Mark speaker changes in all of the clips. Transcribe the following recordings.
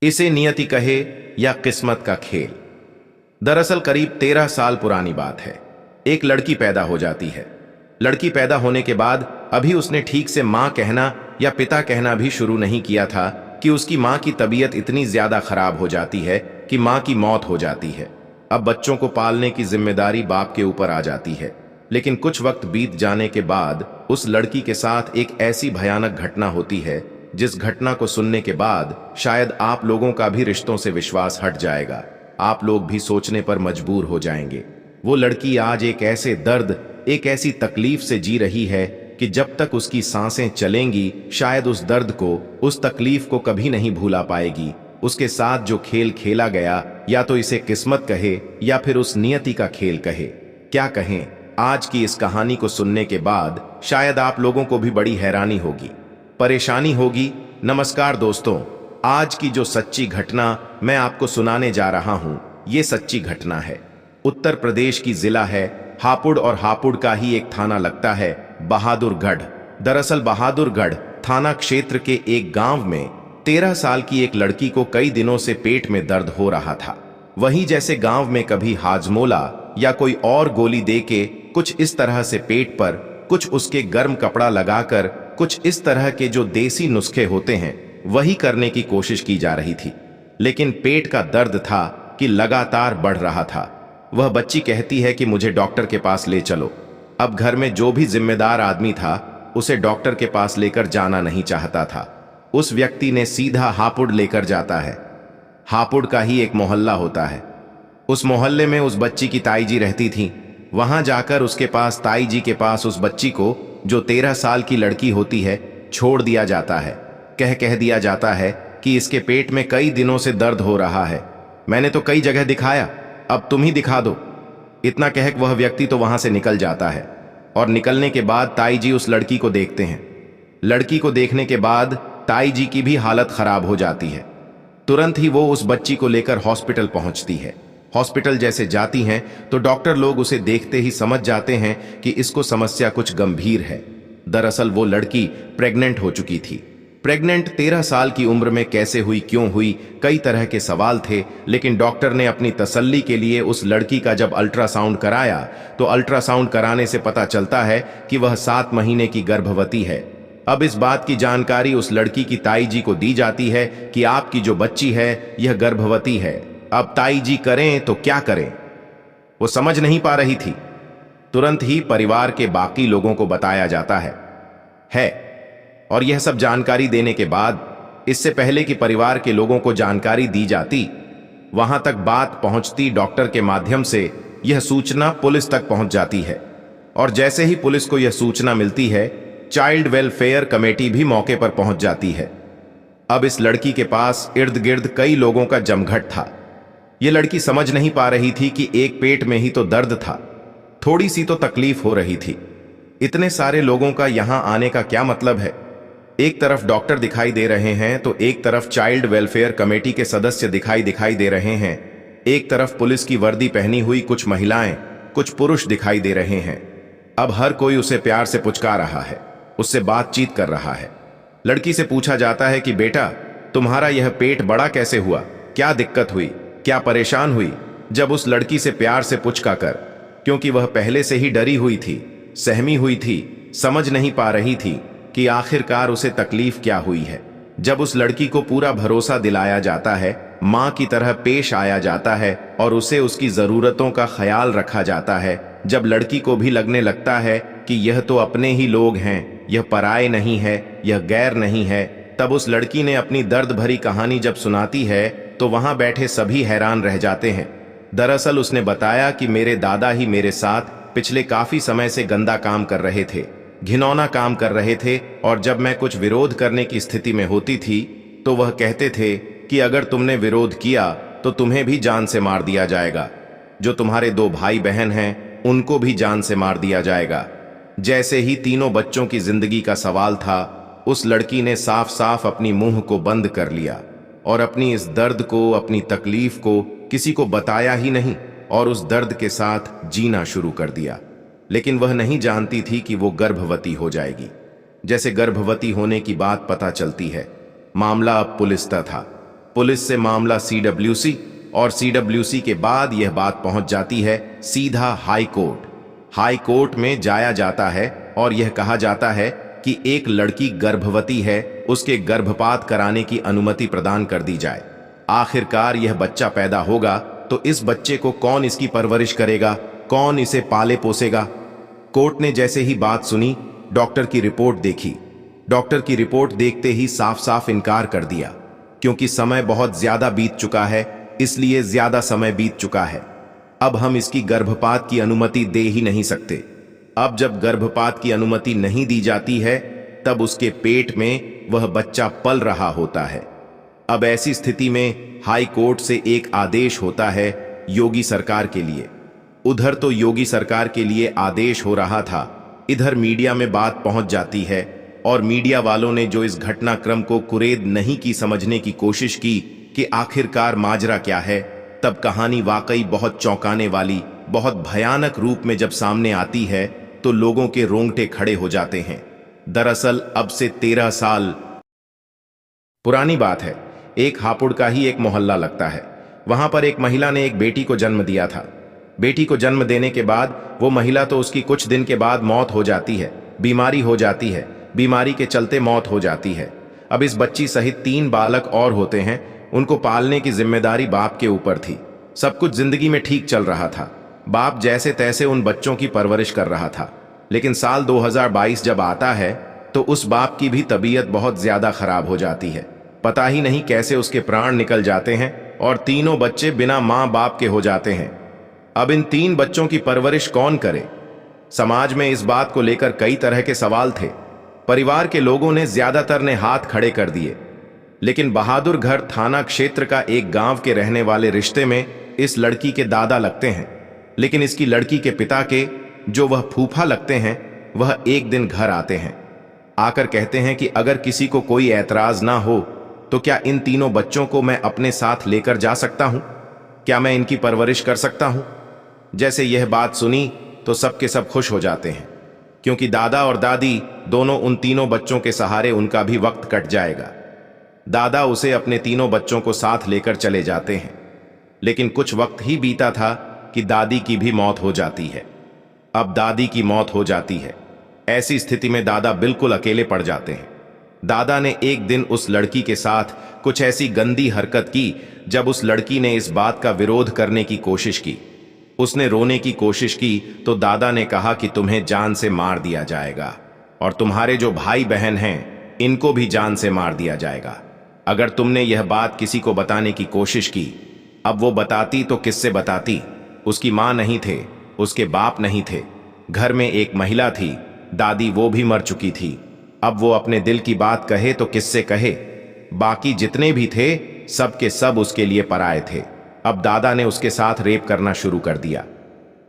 Speaker 1: इसे नियति कहे या किस्मत का खेल। दरअसल करीब 13 साल पुरानी बात है। एक लड़की पैदा हो जाती है। लड़की पैदा होने के बाद अभी उसने ठीक से मां कहना या पिता कहना भी शुरू नहीं किया था कि उसकी मां की तबीयत इतनी ज्यादा खराब हो जाती है कि मां की मौत हो जाती है। अब बच्चों को पालने की जिम्मेदारी बाप के ऊपर आ जाती है। लेकिन कुछ वक्त बीत जाने के बाद उस लड़की के साथ एक ऐसी भयानक घटना होती है जिस घटना को सुनने के बाद शायद आप लोगों का भी रिश्तों से विश्वास हट जाएगा। आप लोग भी सोचने पर मजबूर हो जाएंगे। वो लड़की आज एक ऐसे दर्द, एक ऐसी तकलीफ से जी रही है कि जब तक उसकी सांसें चलेंगी शायद उस दर्द को, उस तकलीफ को कभी नहीं भूला पाएगी। उसके साथ जो खेल खेला गया, या तो इसे किस्मत कहे या फिर उस नियति का खेल कहे। क्या कहें? आज की इस कहानी को सुनने के बाद शायद आप लोगों को भी बड़ी हैरानी होगी, परेशानी होगी। नमस्कार दोस्तों, आज की जो सच्ची घटना मैं आपको सुनाने जा रहा हूं, ये सच्ची घटना है। उत्तर प्रदेश की जिला है हापुड़, और हापुड़ का ही एक थाना लगता है बहादुरगढ़। दरअसल बहादुरगढ़ थाना क्षेत्र के एक गांव में 13 साल की एक लड़की को कई दिनों से पेट में दर्द हो रहा था। वहीं जैसे गांव में कभी हाजमोला या कोई और गोली दे के कुछ इस तरह से पेट पर, कुछ उसके गर्म कपड़ा लगाकर, कुछ इस तरह के जो देसी नुस्खे होते हैं वही करने की कोशिश की जा रही थी। लेकिन पेट का दर्द था कि लगातार बढ़ रहा था। वह बच्ची कहती है कि मुझे डॉक्टर के पास ले चलो। अब घर में जो भी जिम्मेदार आदमी था उसे डॉक्टर के पास लेकर जाना नहीं चाहता था। उस व्यक्ति ने सीधा हापुड़ लेकर जाता है। हापुड़ का ही एक मोहल्ला होता है। उस मोहल्ले में उस बच्ची की ताई जी रहती थी। वहां जाकर उसके पास, ताई जी के पास, उस बच्ची को, जो 13 साल की लड़की होती है, छोड़ दिया जाता है। कह दिया जाता है कि इसके पेट में कई दिनों से दर्द हो रहा है। मैंने तो कई जगह दिखाया, अब तुम ही दिखा दो। इतना कह वह व्यक्ति तो वहां से निकल जाता है। और निकलने के बाद ताई जी उस लड़की को देखते हैं। लड़की को देखने के बाद ताई जी की भी हालत खराब हो जाती है। तुरंत ही वो उस बच्ची को लेकर हॉस्पिटल पहुंचती है। हॉस्पिटल जैसे जाती हैं तो डॉक्टर लोग उसे देखते ही समझ जाते हैं कि इसको समस्या कुछ गंभीर है। दरअसल वो लड़की प्रेग्नेंट हो चुकी थी। प्रेग्नेंट 13 साल की उम्र में कैसे हुई, क्यों हुई, कई तरह के सवाल थे। लेकिन डॉक्टर ने अपनी तसल्ली के लिए उस लड़की का जब अल्ट्रासाउंड कराया तो अल्ट्रासाउंड कराने से पता चलता है कि वह 7 महीने की गर्भवती है। अब इस बात की जानकारी उस लड़की की ताई जी को दी जाती है कि आपकी जो बच्ची है यह गर्भवती है। अब ताई जी करें तो क्या करें, वो समझ नहीं पा रही थी। तुरंत ही परिवार के बाकी लोगों को बताया जाता है। और यह सब जानकारी देने के बाद, इससे पहले कि परिवार के लोगों को जानकारी दी जाती, वहां तक बात पहुंचती डॉक्टर के माध्यम से, यह सूचना पुलिस तक पहुंच जाती है। और जैसे ही पुलिस को यह सूचना मिलती है, चाइल्ड वेलफेयर कमेटी भी मौके पर पहुंच जाती है। अब इस लड़की के पास इर्द गिर्द कई लोगों का जमघट था। यह लड़की समझ नहीं पा रही थी कि एक पेट में ही तो दर्द था, थोड़ी सी तो तकलीफ हो रही थी। इतने सारे लोगों का यहां आने का क्या मतलब है? एक तरफ डॉक्टर दिखाई दे रहे हैं तो एक तरफ चाइल्ड वेलफेयर कमेटी के सदस्य दिखाई दे रहे हैं। एक तरफ पुलिस की वर्दी पहनी हुई कुछ महिलाएं, कुछ पुरुष दिखाई दे रहे हैं। अब हर कोई उसे प्यार से पुचकार रहा है, उससे बातचीत कर रहा है। लड़की से पूछा जाता है कि बेटा, तुम्हारा यह पेट बड़ा कैसे हुआ, क्या दिक्कत हुई, क्या परेशान हुई? जब उस लड़की से प्यार से पूछा कर, क्योंकि वह पहले से ही डरी हुई थी, सहमी हुई थी, समझ नहीं पा रही थी कि आखिरकार उसे तकलीफ क्या हुई है। जब उस लड़की को पूरा भरोसा दिलाया जाता है, मां की तरह पेश आया जाता है और उसे उसकी जरूरतों का ख्याल रखा जाता है, जब लड़की को भी लगने लगता है कि यह तो अपने ही लोग हैं, यह पराये नहीं है, यह गैर नहीं है, तब उस लड़की ने अपनी दर्द भरी कहानी जब सुनाती है तो वहां बैठे सभी हैरान रह जाते हैं। दरअसल उसने बताया कि मेरे दादा ही मेरे साथ पिछले काफी समय से गंदा काम कर रहे थे, घिनौना काम कर रहे थे, और जब मैं कुछ विरोध करने की स्थिति में होती थी तो वह कहते थे कि अगर तुमने विरोध किया तो तुम्हें भी जान से मार दिया जाएगा। जो तुम्हारे 2 भाई बहन हैं उनको भी जान से मार दिया जाएगा। जैसे ही तीनों बच्चों की जिंदगी का सवाल था, उस लड़की ने साफ साफ अपनी मुंह को बंद कर लिया और अपनी इस दर्द को, अपनी तकलीफ को किसी को बताया ही नहीं और उस दर्द के साथ जीना शुरू कर दिया। लेकिन वह नहीं जानती थी कि वो गर्भवती हो जाएगी। जैसे गर्भवती होने की बात पता चलती है, मामला अब पुलिस तक था। पुलिस से मामला सीडब्ल्यूसी और सीडब्ल्यूसी के बाद यह बात पहुंच जाती है सीधा हाई कोर्ट। हाई कोर्ट में जाया जाता है और यह कहा जाता है कि एक लड़की गर्भवती है, उसके गर्भपात कराने की अनुमति प्रदान कर दी जाए। आखिरकार यह बच्चा पैदा होगा तो इस बच्चे को कौन इसकी परवरिश करेगा, कौन इसे पाले पोसेगा। कोर्ट ने जैसे ही बात सुनी, डॉक्टर की रिपोर्ट देखी। डॉक्टर की रिपोर्ट देखते ही साफ साफ इनकार कर दिया, क्योंकि समय बहुत ज्यादा बीत चुका है, इसलिए ज्यादा समय बीत चुका है। अब हम इसकी गर्भपात की अनुमति दे ही नहीं सकते। अब जब गर्भपात की अनुमति नहीं दी जाती है, तब उसके पेट में वह बच्चा पल रहा होता है। अब ऐसी स्थिति में हाई कोर्ट से एक आदेश होता है योगी सरकार के लिए। उधर तो योगी सरकार के लिए आदेश हो रहा था, इधर मीडिया में बात पहुंच जाती है और मीडिया वालों ने जो इस घटनाक्रम को कुरेद नहीं की समझने की कोशिश की कि आखिरकार माजरा क्या है, तब कहानी वाकई बहुत चौंकाने वाली, बहुत भयानक रूप में जब सामने आती है तो लोगों के रोंगटे खड़े हो जाते हैं। दरअसल अब से 13 साल पुरानी बात है। एक हापुड़ का ही एक मोहल्ला लगता है। वहां पर एक महिला ने एक बेटी को जन्म दिया था। बेटी को जन्म देने के बाद वो महिला तो उसकी कुछ दिन के बाद मौत हो जाती है, बीमारी हो जाती है, बीमारी के चलते मौत हो जाती है। अब इस बच्ची सहित 3 बालक और होते हैं, उनको पालने की जिम्मेदारी बाप के ऊपर थी। सब कुछ जिंदगी में ठीक चल रहा था, बाप जैसे तैसे उन बच्चों की परवरिश कर रहा था। लेकिन साल 2022 जब आता है तो उस बाप की भी तबीयत बहुत ज्यादा खराब हो जाती है। पता ही नहीं कैसे उसके प्राण निकल जाते हैं और तीनों बच्चे बिना माँ बाप के हो जाते हैं। अब इन 3 बच्चों की परवरिश कौन करे? समाज में इस बात को लेकर कई तरह के सवाल थे। परिवार के लोगों ने ज्यादातर ने हाथ खड़े कर दिए, लेकिन बहादुरगढ़ थाना क्षेत्र का एक गांव के रहने वाले रिश्ते में इस लड़की के दादा लगते हैं। लेकिन इसकी लड़की के पिता के जो वह फूफा लगते हैं, वह एक दिन घर आते हैं। आकर कहते हैं कि अगर किसी को कोई ऐतराज ना हो तो क्या इन तीनों बच्चों को मैं अपने साथ लेकर जा सकता हूं? क्या मैं इनकी परवरिश कर सकता हूं? जैसे यह बात सुनी तो सबके सब खुश हो जाते हैं, क्योंकि दादा और दादी दोनों उन तीनों बच्चों के सहारे उनका भी वक्त कट जाएगा। दादा उसे अपने तीनों बच्चों को साथ लेकर चले जाते हैं। लेकिन कुछ वक्त ही बीता था कि दादी की भी मौत हो जाती है। अब दादी की मौत हो जाती है। ऐसी स्थिति में दादा बिल्कुल अकेले पड़ जाते हैं। दादा ने एक दिन उस लड़की के साथ कुछ ऐसी गंदी हरकत की, जब उस लड़की ने इस बात का विरोध करने की कोशिश की, उसने रोने की कोशिश की, तो दादा ने कहा कि तुम्हें जान से मार दिया जाएगा और तुम्हारे जो भाई बहन हैं इनको भी जान से मार दिया जाएगा अगर तुमने यह बात किसी को बताने की कोशिश की। अब वो बताती तो किससे बताती? उसकी मां नहीं थे, उसके बाप नहीं थे, घर में एक महिला थी, दादी वो भी मर चुकी थी। अब वो अपने दिल की बात कहे तो किससे कहे? बाकी जितने भी थे सब के सब उसके लिए पराए थे। अब दादा ने उसके साथ रेप करना शुरू कर दिया।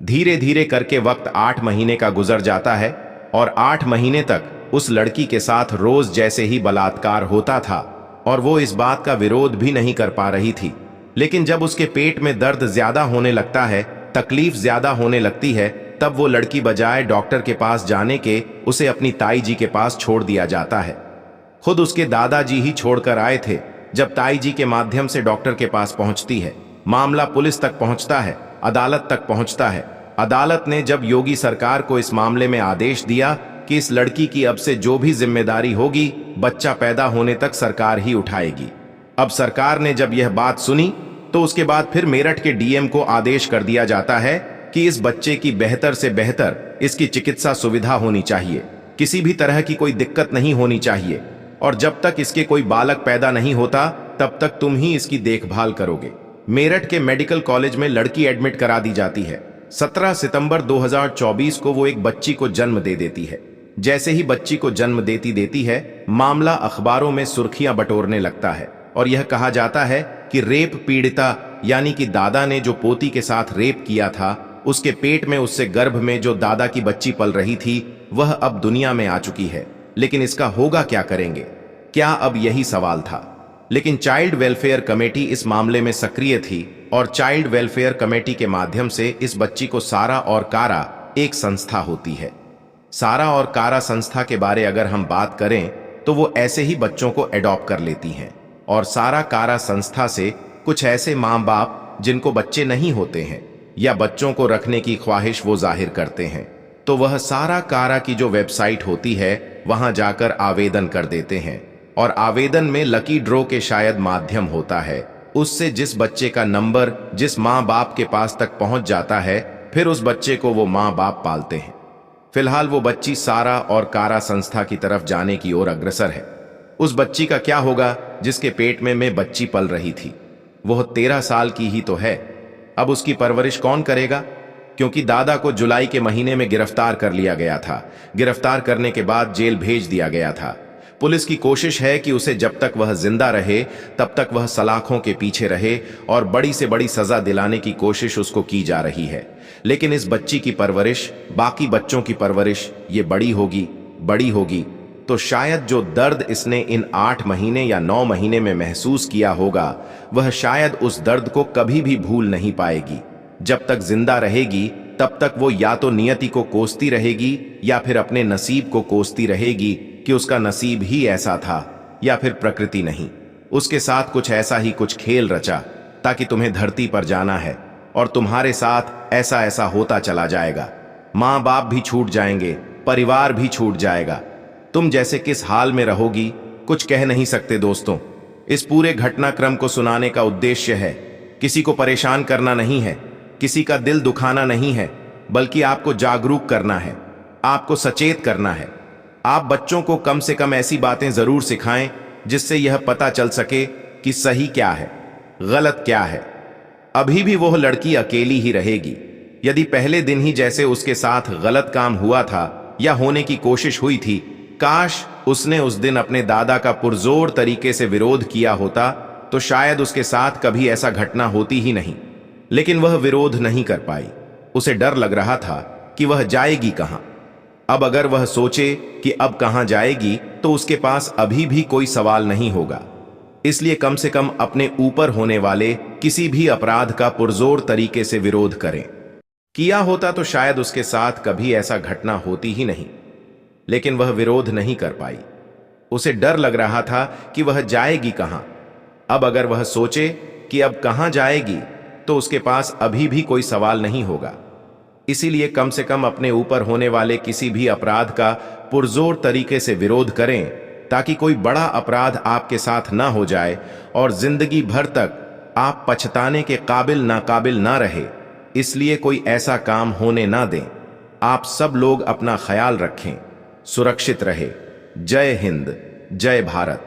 Speaker 1: धीरे धीरे करके वक्त 8 महीने का गुजर जाता है और 8 महीने तक उस लड़की के साथ रोज जैसे ही बलात्कार होता था और वो इस बात का विरोध भी नहीं कर पा रही थी। लेकिन जब उसके पेट में दर्द ज्यादा होने लगता है, तकलीफ ज्यादा होने लगती है, तब वो लड़की बजाय डॉक्टर के पास जाने के उसे अपनी ताई जी के पास छोड़ दिया जाता है। खुद उसके दादाजी ही छोड़कर आए थे। जब ताई जी के माध्यम से डॉक्टर के पास पहुंचती है, मामला पुलिस तक पहुंचता है, अदालत तक पहुंचता है। अदालत ने जब योगी सरकार को इस मामले में आदेश दिया कि इस लड़की की अब से जो भी जिम्मेदारी होगी, बच्चा पैदा होने तक सरकार ही उठाएगी। अब सरकार ने जब यह बात सुनी तो उसके बाद फिर मेरठ के डीएम को आदेश कर दिया जाता है कि इस बच्चे की बेहतर से बेहतर इसकी चिकित्सा सुविधा होनी चाहिए, किसी भी तरह की कोई दिक्कत नहीं होनी चाहिए, और जब तक इसके कोई बालक पैदा नहीं होता तब तक तुम ही इसकी देखभाल करोगे। मेरठ के मेडिकल कॉलेज में लड़की एडमिट करा दी जाती है। 17 सितंबर 2024 को वो एक बच्ची को जन्म दे देती है। जैसे ही बच्ची को जन्म देती है, मामला अखबारों में सुर्खियां बटोरने लगता है और यह कहा जाता है कि रेप पीड़िता यानी कि दादा ने जो पोती के साथ रेप किया था, उसके पेट में उससे गर्भ में जो दादा की बच्ची पल रही थी, वह अब दुनिया में आ चुकी है। लेकिन इसका होगा क्या करेंगे? क्या अब यही सवाल था। लेकिन चाइल्ड वेलफेयर कमेटी इस मामले में सक्रिय थी और चाइल्ड वेलफेयर कमेटी के माध्यम से इस बच्ची को सारा और कारा एक संस्था होती है। सारा और कारा संस्था के बारे अगर हम बात करें तो वो ऐसे ही बच्चों को एडॉप्ट कर लेती हैं। और सारा कारा संस्था से कुछ ऐसे माँ बाप जिनको बच्चे नहीं होते हैं या बच्चों को रखने की ख्वाहिश वो जाहिर करते हैं, तो वह सारा कारा की जो वेबसाइट होती है वहां जाकर आवेदन कर देते हैं। और आवेदन में लकी ड्रॉ के शायद माध्यम होता है, उससे जिस बच्चे का नंबर जिस माँ बाप के पास तक पहुंच जाता है, फिर उस बच्चे को वो माँ बाप पालते हैं। फिलहाल वो बच्ची सारा और कारा संस्था की तरफ जाने की ओर अग्रसर है। उस बच्ची का क्या होगा जिसके पेट में बच्ची पल रही थी? वह 13 साल की ही तो है। अब उसकी परवरिश कौन करेगा? क्योंकि दादा को जुलाई के महीने में गिरफ्तार कर लिया गया था। गिरफ्तार करने के बाद जेल भेज दिया गया था। पुलिस की कोशिश है कि उसे जब तक वह जिंदा रहे तब तक वह सलाखों के पीछे रहे और बड़ी से बड़ी सजा दिलाने की कोशिश उसको की जा रही है। लेकिन इस बच्ची की परवरिश, बाकी बच्चों की परवरिश, ये बड़ी होगी तो शायद जो दर्द इसने इन 8 महीने या 9 महीने में महसूस किया होगा, वह शायद उस दर्द को कभी भी भूल नहीं पाएगी। जब तक जिंदा रहेगी तब तक वो या तो नियति को कोसती रहेगी या फिर अपने नसीब को कोसती रहेगी कि उसका नसीब ही ऐसा था या फिर प्रकृति नहीं उसके साथ कुछ ऐसा ही कुछ खेल रचा ताकि तुम्हें धरती पर जाना है और तुम्हारे साथ ऐसा ऐसा होता चला जाएगा। माँ बाप भी छूट जाएंगे, परिवार भी छूट जाएगा। तुम जैसे किस हाल में रहोगी कुछ कह नहीं सकते दोस्तों। इस पूरे घटनाक्रम को सुनाने का उद्देश्य है किसी को परेशान करना नहीं है, किसी का दिल दुखाना नहीं है, बल्कि आपको जागरूक करना है, आपको सचेत करना है। आप बच्चों को कम से कम ऐसी बातें जरूर सिखाएं जिससे यह पता चल सके कि सही क्या है, गलत क्या है। अभी भी वह लड़की अकेली ही रहेगी। यदि पहले दिन ही जैसे उसके साथ गलत काम हुआ था या होने की कोशिश हुई थी, काश उसने उस दिन अपने दादा का पुरजोर तरीके से विरोध किया होता तो शायद उसके साथ कभी ऐसा घटना होती ही नहीं। लेकिन वह विरोध नहीं कर पाई। उसे डर लग रहा था कि वह जाएगी कहां। अब अगर वह सोचे कि अब कहां जाएगी तो उसके पास अभी भी कोई सवाल नहीं होगा। इसलिए कम से कम अपने ऊपर होने वाले किसी भी अपराध का पुरजोर तरीके से विरोध करें। किया होता तो शायद उसके साथ कभी ऐसा घटना होती ही नहीं। लेकिन वह विरोध नहीं कर पाई। उसे डर लग रहा था कि वह जाएगी कहां। अब अगर वह सोचे कि अब कहां जाएगी तो उसके पास अभी भी कोई सवाल नहीं होगा। इसीलिए कम से कम अपने ऊपर होने वाले किसी भी अपराध का पुरजोर तरीके से विरोध करें ताकि कोई बड़ा अपराध आपके साथ ना हो जाए और जिंदगी भर तक आप पछताने के काबिल नाकाबिल ना रहे। इसलिए कोई ऐसा काम होने ना दें। आप सब लोग अपना ख्याल रखें, सुरक्षित रहे। जय हिंद, जय भारत।